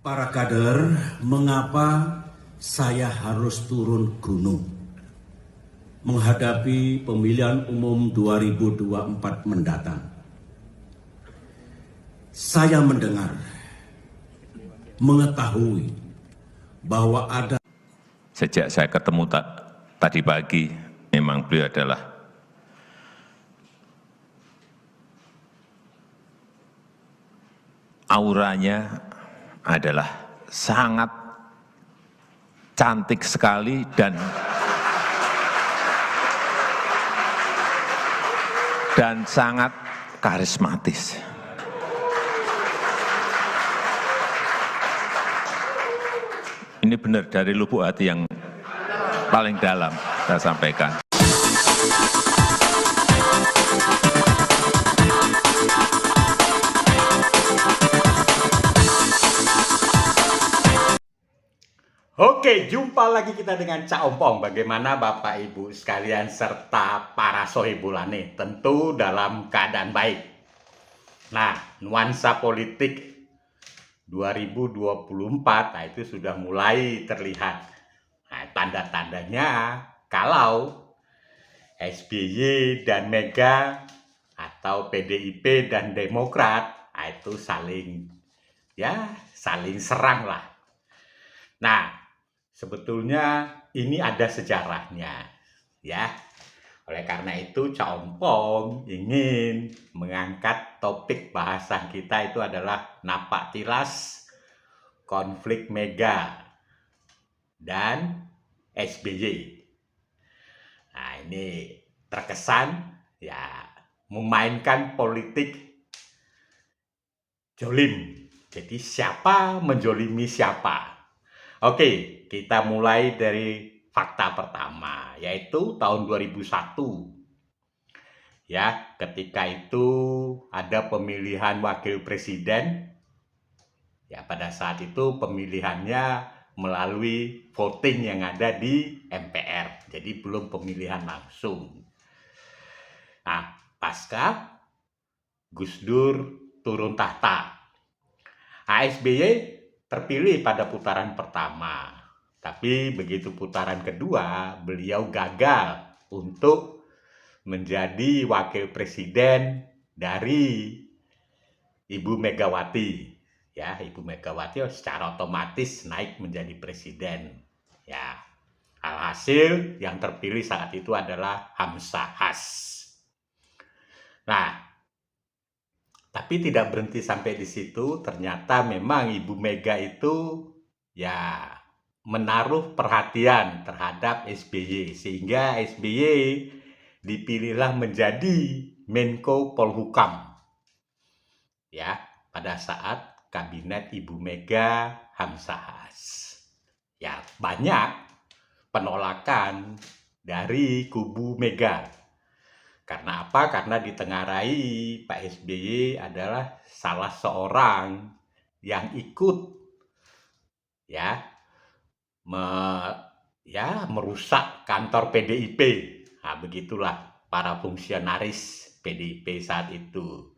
Para kader, mengapa saya harus turun gunung menghadapi pemilihan umum 2024 mendatang? Saya mendengar, mengetahui bahwa ada Sejak saya ketemu tadi pagi, memang beliau adalah auranya adalah sangat cantik sekali dan sangat karismatis. Ini benar dari lubuk hati yang paling dalam saya sampaikan. Oke, jumpa lagi kita dengan Cak Ompong. Bagaimana Bapak Ibu sekalian serta para sohibulane? Tentu dalam keadaan baik. Nah, nuansa politik 2024 nah itu sudah mulai terlihat. Nah, tanda-tandanya kalau SBY dan Mega atau PDIP dan Demokrat nah itu saling serang lah. Nah, sebetulnya ini ada sejarahnya, ya. Oleh karena itu, Cak Ompong ingin mengangkat topik bahasan kita itu adalah napak tilas konflik Mega dan SBY. Nah, ini terkesan ya memainkan politik jolim. Jadi siapa menjolimi siapa? Oke, kita mulai dari fakta pertama, yaitu tahun 2001. Ya, ketika itu ada pemilihan wakil presiden. Ya, pada saat itu pemilihannya melalui voting yang ada di MPR. Jadi belum pemilihan langsung. Nah, pasca Gus Dur turun tahta, SBY terpilih pada putaran pertama. Tapi begitu putaran kedua, beliau gagal untuk menjadi wakil presiden dari Ibu Megawati. Ya, Ibu Megawati secara otomatis naik menjadi presiden. Ya, alhasil yang terpilih saat itu adalah Hamzah Has. Nah, tapi tidak berhenti sampai di situ. Ternyata memang Ibu Mega itu ya menaruh perhatian terhadap SBY, sehingga SBY dipilihlah menjadi Menko Polhukam. Ya, pada saat kabinet Ibu Mega Hamzah Has. Ya, banyak penolakan dari kubu Mega. Karena apa? Karena ditengarai Pak SBY adalah salah seorang yang ikut merusak kantor PDIP. Nah, begitulah para fungsionaris PDIP saat itu.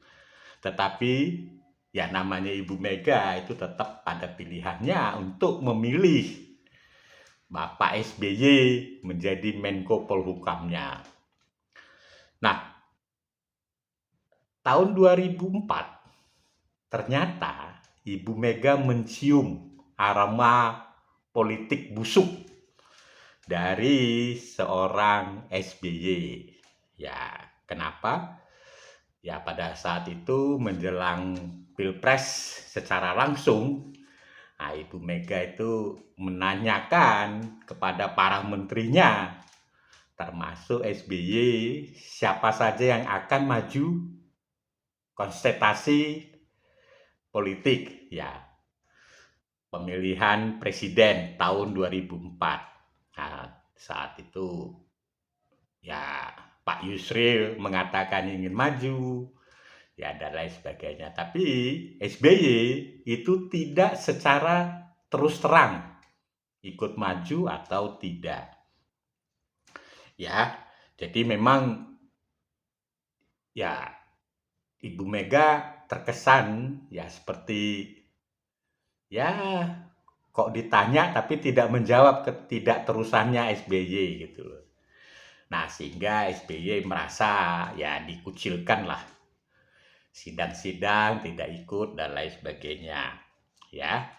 Tetapi ya namanya Ibu Mega itu tetap pada pilihannya untuk memilih Bapak SBY menjadi Menko Polhukamnya. Nah, tahun 2004 ternyata Ibu Mega mencium aroma politik busuk dari seorang SBY. Ya, kenapa? Ya, pada saat itu menjelang Pilpres secara langsung, Ibu Mega itu menanyakan kepada para menterinya, termasuk SBY, siapa saja yang akan maju kontestasi politik, ya, pemilihan presiden tahun 2004. Nah, saat itu ya Pak Yusril mengatakan ingin maju, ya dan lain sebagainya. Tapi SBY itu tidak secara terus terang ikut maju atau tidak. Ya, jadi memang ya Ibu Mega terkesan ya seperti ya kok ditanya tapi tidak menjawab ketidakterusannya SBY gitu loh. Nah, sehingga SBY merasa ya dikucilkan lah. Sidang-sidang tidak ikut dan lain sebagainya. Ya.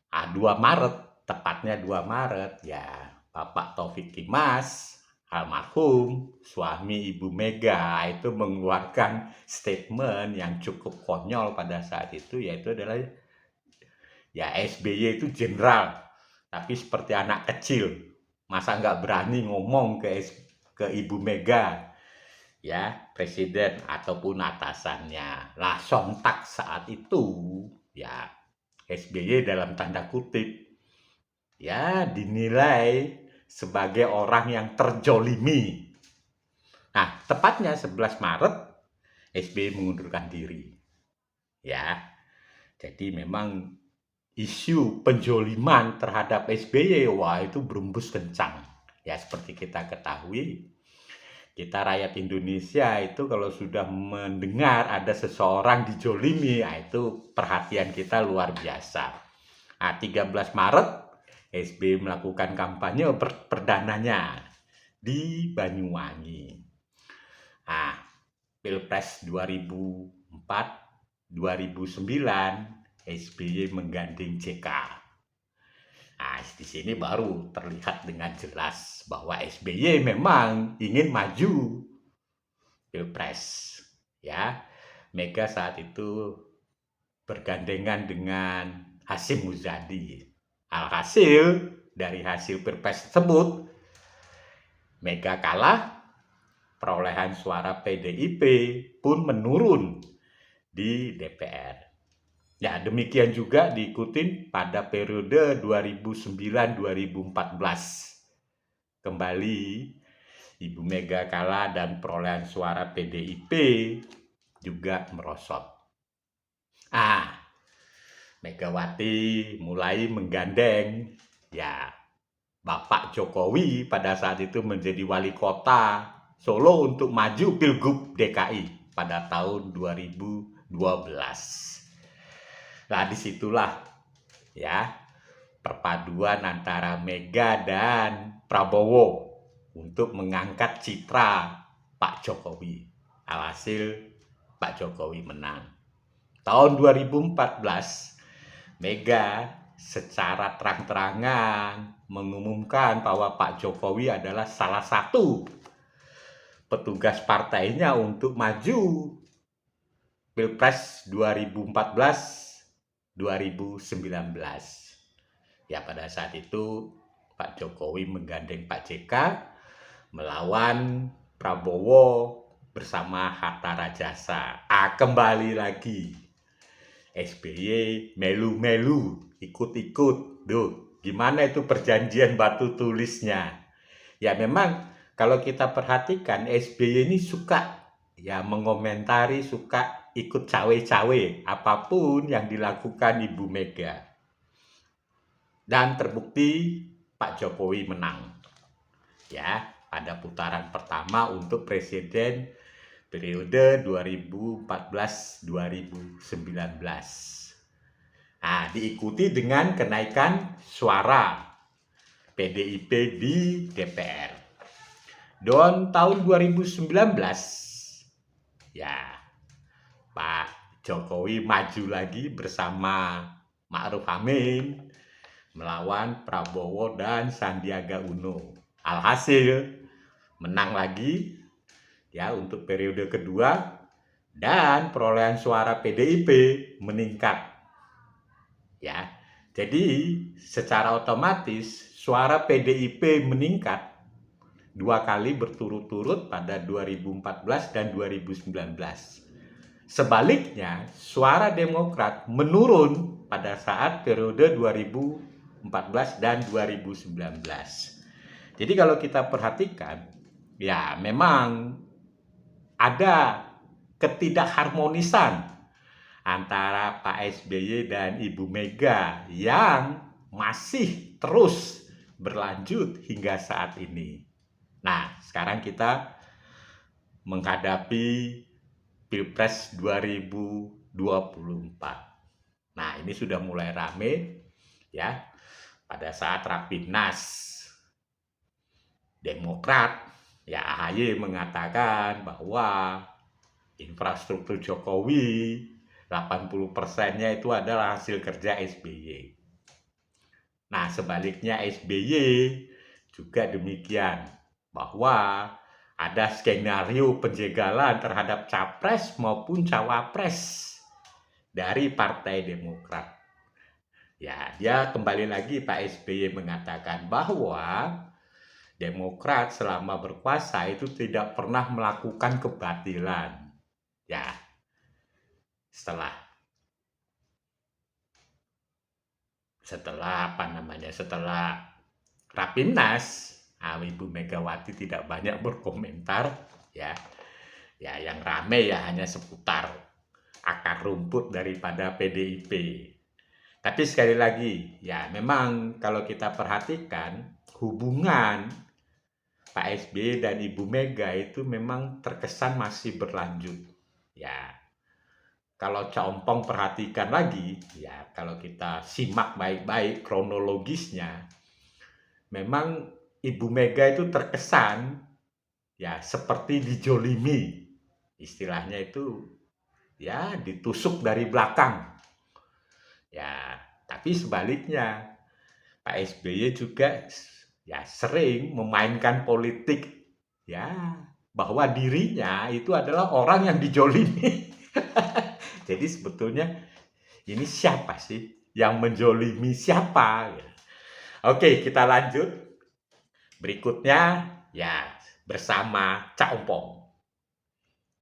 2 Maret, tepatnya 2 Maret, ya Bapak Taufik Kimas, almarhum suami Ibu Mega itu mengeluarkan statement yang cukup konyol pada saat itu, yaitu adalah ya SBY itu jenderal, tapi seperti anak kecil. Masa nggak berani ngomong ke Ibu Mega, ya presiden ataupun atasannya. Lah sontak saat itu, ya SBY dalam tanda kutip, ya dinilai sebagai orang yang terjolimi. Nah, tepatnya 11 Maret, SBY mengundurkan diri. Ya, jadi memang isu penjoliman terhadap SBY, wah itu berembus kencang. Ya seperti kita ketahui, kita rakyat Indonesia itu kalau sudah mendengar ada seseorang dijolimi, nah itu perhatian kita luar biasa. Nah, 13 Maret, SBY melakukan kampanye perdananya di Banyuwangi. Nah, Pilpres 2004-2009, SBY menggandeng JK. Nah, di sini baru terlihat dengan jelas bahwa SBY memang ingin maju Pilpres. Ya, Mega saat itu bergandengan dengan Hasyim Muzadi. Alhasil dari hasil Pilpres tersebut, Mega kalah, perolehan suara PDIP pun menurun di DPR. Ya, demikian juga diikuti pada periode 2009-2014. Kembali, Ibu Mega kalah dan perolehan suara PDIP juga merosot. Megawati mulai menggandeng, ya Bapak Jokowi pada saat itu menjadi wali kota Solo untuk maju Pilgub DKI pada tahun 2012. Nah, disitulah ya perpaduan antara Mega dan Prabowo untuk mengangkat citra Pak Jokowi. Alhasil Pak Jokowi menang. Tahun 2014, Mega secara terang-terangan mengumumkan bahwa Pak Jokowi adalah salah satu petugas partainya untuk maju Pilpres 2014-2019. Ya, pada saat itu Pak Jokowi menggandeng Pak JK melawan Prabowo bersama Hatta Rajasa. Kembali lagi SBY melu-melu, ikut-ikut. Duh, gimana itu perjanjian batu tulisnya? Ya memang kalau kita perhatikan SBY ini suka ya mengomentari, suka ikut cawe-cawe apapun yang dilakukan Ibu Mega. Dan terbukti Pak Jokowi menang. Ya, pada putaran pertama untuk presiden periode 2014-2019. Nah, diikuti dengan kenaikan suara PDIP di DPR. Dan tahun 2019, ya Pak Jokowi maju lagi bersama Ma'ruf Amin melawan Prabowo dan Sandiaga Uno. Alhasil menang lagi ya untuk periode kedua dan perolehan suara PDIP meningkat. Ya. Jadi secara otomatis suara PDIP meningkat 2 kali berturut-turut pada 2014 dan 2019. Sebaliknya, suara Demokrat menurun pada saat periode 2014 dan 2019. Jadi kalau kita perhatikan, ya memang ada ketidakharmonisan antara Pak SBY dan Ibu Mega yang masih terus berlanjut hingga saat ini. Nah, sekarang kita menghadapi Pilpres 2024. Nah, ini sudah mulai rame ya pada saat Rapimnas Demokrat, ya AHY mengatakan bahwa infrastruktur Jokowi 80%-nya itu adalah hasil kerja SBY. Nah, sebaliknya SBY juga demikian, bahwa ada skenario penjegalan terhadap capres maupun cawapres dari Partai Demokrat. Ya, dia kembali lagi Pak SBY mengatakan bahwa Demokrat selama berkuasa itu tidak pernah melakukan kebatilan. Ya, setelah Rapimnas, Ibu Megawati tidak banyak berkomentar, ya. Ya, yang rame ya hanya seputar akar rumput daripada PDIP. Tapi sekali lagi, ya memang kalau kita perhatikan hubungan Pak SBY dan Ibu Mega itu memang terkesan masih berlanjut. Ya, kalau Compong perhatikan lagi, ya kalau kita simak baik-baik kronologisnya, memang Ibu Mega itu terkesan ya seperti dijolimi. Istilahnya itu ya ditusuk dari belakang. Ya, tapi sebaliknya Pak SBY juga ya sering memainkan politik ya bahwa dirinya itu adalah orang yang dijolimi. Jadi sebetulnya ini siapa sih yang menjolimi siapa? Oke, kita lanjut. Berikutnya ya bersama Cak Ompong.